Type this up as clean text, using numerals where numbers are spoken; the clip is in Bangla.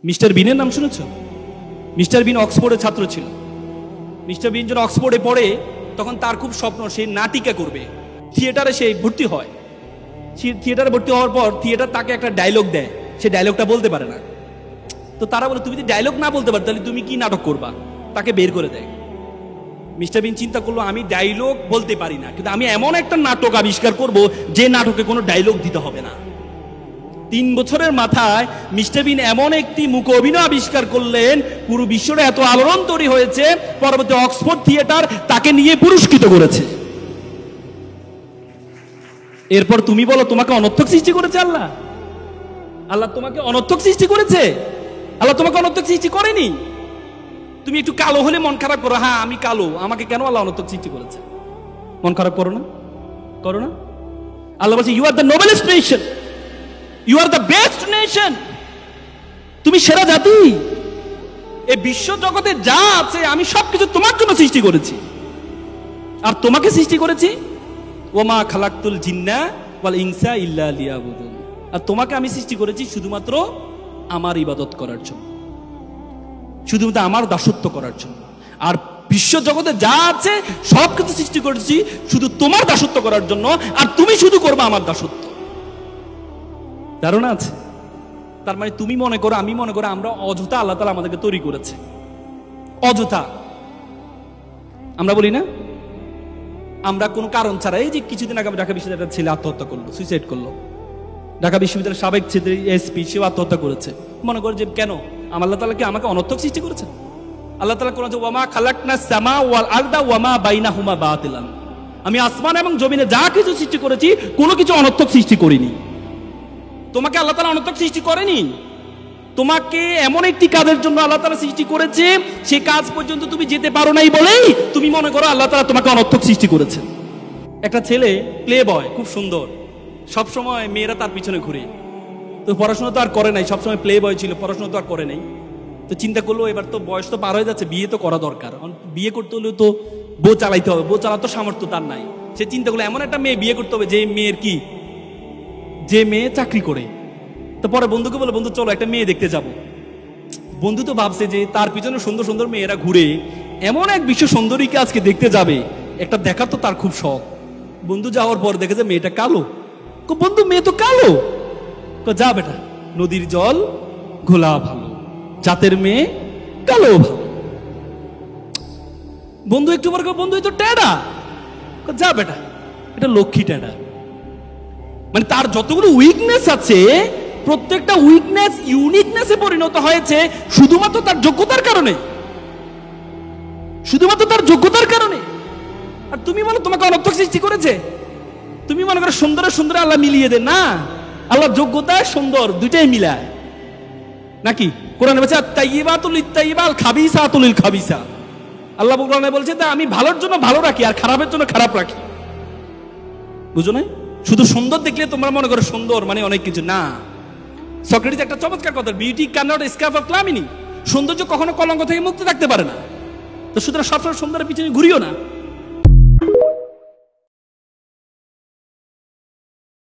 মিস্টার বিনের নাম শুনেছ? মিস্টার বিন অক্সফোর্ডের ছাত্র ছিল। মিস্টার বিন যখন অক্সফোর্ডে পড়ে তখন তার খুব স্বপ্ন সে নাটিকা করবে। থিয়েটারে সে ভর্তি হয়। থিয়েটারে ভর্তি হওয়ার পর থিয়েটার তাকে একটা ডায়লগ দেয়, সে ডায়লগটা বলতে পারে না। তো তারা বলে তুমি যদি ডায়লগ না বলতে পারো তাহলে তুমি কি নাটক করবা? তাকে বের করে দেয়। মিস্টার বিন চিন্তা করলো আমি ডায়লগ বলতে পারি না, কিন্তু আমি এমন একটা নাটক আবিষ্কার করব যে নাটকে কোনো ডায়লগ দিতে হবে না। 3 বছরের মাথায় মিস্টার বিন এমন একটি মুখ অভিনয় আবিষ্কার করলেন, পুরো বিশ্বরে এত আলোড়ন তৈরি হয়েছে, পরবর্তী অক্সফোর্ড থিয়েটার তাকে নিয়ে পুরস্কৃত করেছে। এরপর তুমি বলো তোমাকে অনর্থক সৃষ্টি করেছে আল্লাহ? আল্লাহ তোমাকে অনর্থক সৃষ্টি করেছে? আল্লাহ তোমাকে অনর্থক সৃষ্টি করেনি। তুমি একটু কালো হলে মন খারাপ করো, হ্যাঁ আমি কালো, আমাকে কেন আল্লাহ অনর্থক সৃষ্টি করেছে? মন খারাপ করো না, করো না। আল্লাহ বলছে you are the noblest nation, you are the best nation, তুমি সেরা জাতি। এই বিশ্ব জগতে যা আছে আমি সবকিছু তোমার জন্য সৃষ্টি করেছি। আর তোমাকে সৃষ্টি করেছি ওমা খালাকতুল জিন্না ওয়াল ইনসা ইল্লা লিয়াবুদুন, আর তোমাকে আমি সৃষ্টি করেছি শুধুমাত্র আমার ইবাদত করার জন্য, শুধুমাত্র আমার দাসত্ব করার জন্য। আর বিশ্ব জগতে যা আছে সবকিছু সৃষ্টি করেছি শুধু তোমার দাসত্ব করার জন্য, আর তুমি শুধু করবে আমার দাসত্ব। ধারণা আছে? তার মানে তুমি মনে করো, আমি মনে করো আমরা অযথা আল্লাহ তাআলা আমাদেরকে তৈরি করেছে, অযথা। আমরা বলি না আমরা কোনো কারণ ছাড়া, এই যে কিছুদিন আগে ঢাকা বিশ্ববিদ্যালয়ের ছেলে আত্মহত্যা করলো, সুইসাইড করলো। ঢাকা বিশ্ববিদ্যালয়ের সাবেক ছেলে এসপি, সেও আত্মহত্যা করেছে। মনে করে যে কেন আল্লাহ তাআলা কি আমাকে অনর্থক সৃষ্টি করেছেন? আল্লাহ তাআলা কোরআনে ওয়ামা খালাকনাস সামা ওয়াল আরদা ওয়ামা বাইনাহুমা বাতিলান, আমি আসমান এবং জমিনে যা কিছু সৃষ্টি করেছি কোনো কিছু অনর্থক সৃষ্টি করিনি। তোমাকে আল্লাহ তাআলা অনর্থক সৃষ্টি করেনি। তোমাকে এমন একটি কাজের জন্য আল্লাহ তাআলা সৃষ্টি করেছে, সে কাজ পর্যন্ত তুমি যেতে পারো নাই বলেই তুমি মনে করো আল্লাহ তাআলা তোমাকে অনর্থক সৃষ্টি করেছে। একটা ছেলে প্লে বয়, খুব সুন্দর, সবসময় মেয়েরা তার পিছনে ঘুরে। তো পড়াশোনা তো আর করে নাই, সবসময় প্লে বয় ছিল, পড়াশোনা তো আর করে নাই। তো চিন্তা করলো এবার তো বয়স তো পার হয়ে যাচ্ছে, বিয়ে তো করা দরকার। বিয়ে করতে হলেও তো বউ চালাইতে হবে, বউ চালাতে সামর্থ্য তার নাই। সে চিন্তা করলো এমন একটা মেয়ে বিয়ে করতে হবে যে মেয়ের কি, যে মেয়ে চাকরি করে। তো পরে বন্ধুকে বলে বন্ধু চলো একটা মেয়ে দেখতে যাব। বন্ধু তো ভাবছে যে তার পিছনে সুন্দর সুন্দর মেয়েরা ঘুরে, এমন এক বিশ্ব সুন্দরীকে আজকে দেখতে যাবে, একটা দেখা তো তার খুব শখ। বন্ধু যাওয়ার পর দেখে যে মেয়েটা কালো। বন্ধু মেয়ে তো কালো। যা বেটা, নদীর জল ঘোলা ভালো, জাতের মেয়ে কালো ভালো। বন্ধু একটু পর বন্ধু তো টেডা। যা বেটা, এটা লক্ষ্মী টেডা। মানে তার যতগুলো উইকনেস আছে প্রত্যেকটা উইকনেস ইউনিকনেসে পরিণত হয়েছে শুধুমাত্র তার যোগ্যতার কারণে, শুধুমাত্র তার যোগ্যতার কারণে। আর তুমি বলো তোমাকে অনর্থক সৃষ্টি করেছে? তুমি মনে করো সুন্দরের সুন্দর আল্লাহ মিলিয়ে দেন না, আল্লাহ যোগ্যতা সুন্দর দুইটাই মিলায় নাকি? কোরআনে বলছে আত-তাইয়্যিবাতুল লিত-তাইয়্যিবাল খাবিসাতুল লিল-খাবিসা। আল্লাহ কোরআনে বলছে যে আমি ভালোর জন্য ভালো রাখি আর খারাপের জন্য খারাপ রাখি। বুঝো না? শুধু সুন্দর দেখলে তোমরা মনে করো সুন্দর মানে অনেক কিছু না। সক্রেটিস একটা চমৎকার কথা, beauty can not escape of calamity. সৌন্দর্য কখনো কলঙ্ক থেকে মুক্ত থাকতে পারে না। তো সুতরাং সবসময় সুন্দরের পিছনে ঘুরিও না।